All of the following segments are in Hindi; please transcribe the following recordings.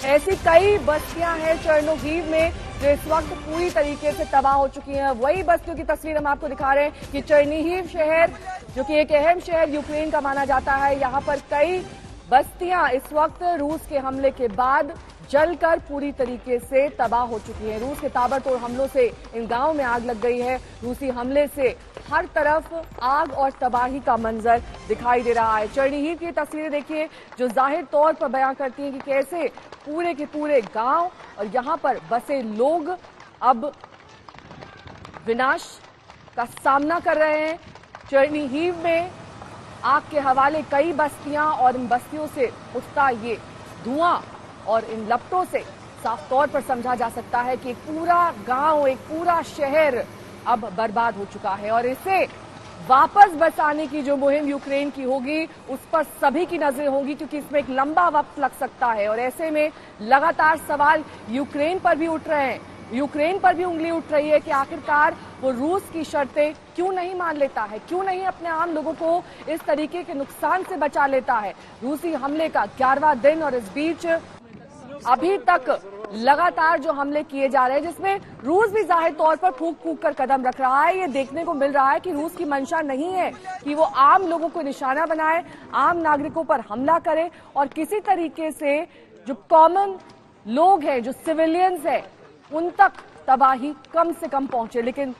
ऐसी कई बस्तियां हैं चेरनोबीव में जो इस वक्त पूरी तरीके से तबाह हो चुकी हैं। वही बस्तियों की तस्वीर हम आपको दिखा रहे हैं कि चेरनोबीव शहर, जो कि एक अहम शहर यूक्रेन का माना जाता है, यहां पर कई बस्तियां इस वक्त रूस के हमले के बाद जलकर पूरी तरीके से तबाह हो चुकी हैं। रूस के ताबड़तोड़ हमलों से इन गांवों में आग लग गई है। रूसी हमले से हर तरफ आग और तबाही का मंजर दिखाई दे रहा है। चेरनोबीव की तस्वीरें देखिए जो जाहिर तौर पर बयां करती हैं कि कैसे पूरे के पूरे गांव और यहां पर बसे लोग अब विनाश का सामना कर रहे हैं। चेरनोबीव में आग के हवाले कई बस्तियां और इन बस्तियों से उठता ये धुआं और इन लपटों से साफ तौर पर समझा जा सकता है कि एक पूरा गांव, एक पूरा शहर अब बर्बाद हो चुका है और इसे वापस बसाने की जो मुहिम यूक्रेन की होगी उस पर सभी की नजरें होंगी, क्योंकि इसमें एक लंबा वक्त लग सकता है। और ऐसे में लगातार सवाल यूक्रेन पर भी उठ रहे हैं, यूक्रेन पर भी उंगली उठ रही है कि आखिरकार वो रूस की शर्तें क्यों नहीं मान लेता है, क्यों नहीं अपने आम लोगों को इस तरीके के नुकसान से बचा लेता है। रूसी हमले का 11वां दिन और इस बीच अभी तक लगातार जो हमले किए जा रहे हैं, जिसमें रूस भी जाहिर तौर पर फूंक फूंक कर कदम रख रहा है। ये देखने को मिल रहा है कि रूस की मंशा नहीं है कि वो आम लोगों को निशाना बनाए, आम नागरिकों पर हमला करे और किसी तरीके से जो कॉमन लोग हैं, जो सिविलियंस हैं, उन तक तबाही कम से कम पहुंचे। लेकिन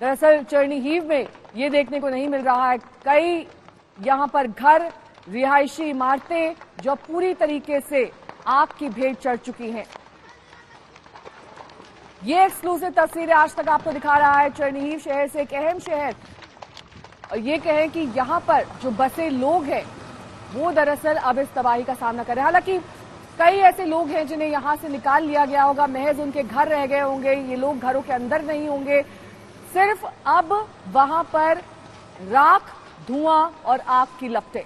दरअसल चेरनोबीव में ये देखने को नहीं मिल रहा है। कई यहां पर घर, रिहायशी इमारतें जो पूरी तरीके से आग की भेंट चढ़ चुकी हैं। ये एक्सक्लूसिव तस्वीरें आज तक आपको दिखा रहा है चेरनोबीव शहर से, एक अहम शहर। और ये कहें कि यहां पर जो बसे लोग हैं वो दरअसल अब इस तबाही का सामना कर रहे हैं। हालांकि कई ऐसे लोग हैं जिन्हें यहां से निकाल लिया गया होगा, महज उनके घर रह गए होंगे, ये लोग घरों के अंदर नहीं होंगे। सिर्फ अब वहां पर राख, धुआं और आग की लपटें।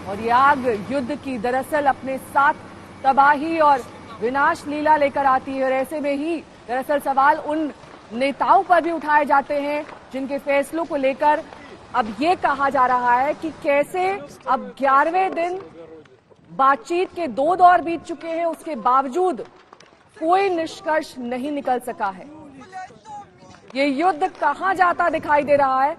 और ये आग युद्ध की दरअसल अपने साथ तबाही और विनाश लीला लेकर आती है। और ऐसे में ही दरअसल सवाल उन नेताओं पर भी उठाए जाते हैं जिनके फैसलों को लेकर अब ये कहा जा रहा है कि कैसे अब 11वें दिन बातचीत के 2 दौर बीत चुके हैं, उसके बावजूद कोई निष्कर्ष नहीं निकल सका है। ये युद्ध कहां जाता दिखाई दे रहा है।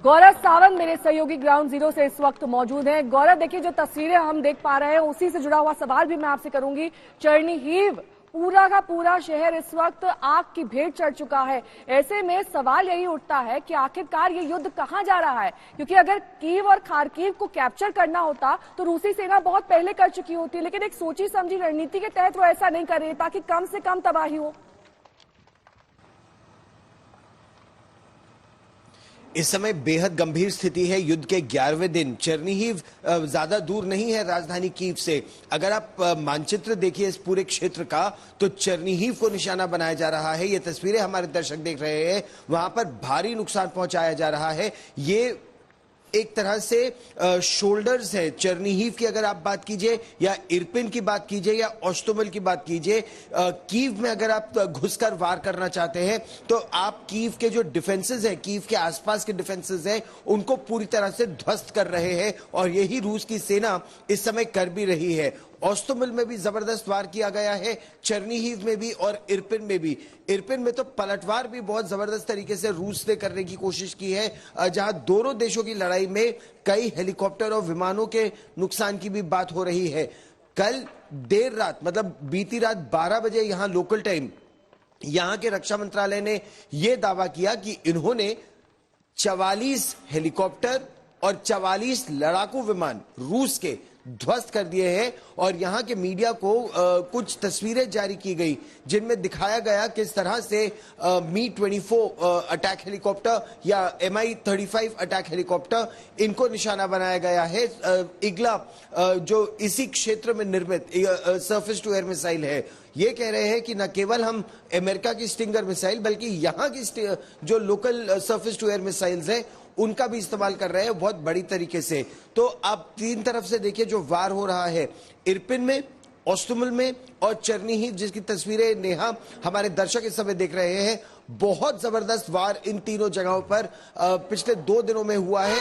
गौरव सावंत मेरे सहयोगी ग्राउंड जीरो से इस वक्त मौजूद हैं। गौरव, देखिए जो तस्वीरें हम देख पा रहे हैं उसी से जुड़ा हुआ सवाल भी मैं आपसे करूंगी। चेरनोबीव पूरा का पूरा शहर इस वक्त आग की भेंट चढ़ चुका है। ऐसे में सवाल यही उठता है कि आखिरकार ये युद्ध कहां जा रहा है, क्योंकि अगर कीव और खार्किव को कैप्चर करना होता तो रूसी सेना बहुत पहले कर चुकी होती, लेकिन एक सोची समझी रणनीति के तहत वो ऐसा नहीं कर रही ताकि कम से कम तबाही हो। इस समय बेहद गंभीर स्थिति है। युद्ध के 11वें दिन चेरनोबीव ज्यादा दूर नहीं है राजधानी कीव से। अगर आप मानचित्र देखिए इस पूरे क्षेत्र का, तो चेरनोबीव को निशाना बनाया जा रहा है। ये तस्वीरें हमारे दर्शक देख रहे हैं, वहां पर भारी नुकसान पहुंचाया जा रहा है। ये एक तरह से शोल्डर्स है चेरनोबीव की। अगर आप बात कीजिए या इरपिन की बात कीजिए या ओस्टोमल की बात कीजिए, कीव में अगर आप घुसकर वार करना चाहते हैं तो आप कीव के जो डिफेंसेस हैं, कीव के आसपास के डिफेंसेस हैं, उनको पूरी तरह से ध्वस्त कर रहे हैं और यही रूस की सेना इस समय कर भी रही है। ओस्टोमल में भी जबरदस्त वार किया गया है, चेरनोबीव में भी और इरपिन में भी। इरपिन में तो पलटवार भी बहुत जबरदस्त तरीके से रूस ने करने की कोशिश की है, जहां दोनों देशों की लड़ाई में कई हेलीकॉप्टर और विमानों के नुकसान की भी बात हो रही है। कल देर रात, मतलब बीती रात 12 बजे यहां लोकल टाइम, यहां के रक्षा मंत्रालय ने यह दावा किया कि इन्होंने 44 हेलीकॉप्टर और 44 लड़ाकू विमान रूस के ध्वस्त कर दिए हैं। और यहां के मीडिया को कुछ तस्वीरें जारी की गई जिनमें दिखाया गया किस तरह से Mi-24 अटैक हेलीकॉप्टर या Mi-35 अटैक हेलीकॉप्टर, इनको निशाना बनाया गया है। इग्ला जो इसी क्षेत्र में निर्मित सरफेस टू एयर मिसाइल है, ये कह रहे हैं कि न केवल हम अमेरिका की स्टिंगर मिसाइल बल्कि यहां की जो local surface to air missiles हैं उनका भी इस्तेमाल कर रहे हैं बहुत बड़ी तरीके से। तो आप तीन तरफ से देखिए जो वार हो रहा है, इरपिन में, ओस्टोमल में और चेरनोबीव, जिसकी तस्वीरें नेहा हमारे दर्शक इस समय देख रहे हैं। बहुत जबरदस्त वार इन तीनों जगहों पर पिछले 2 दिनों में हुआ है।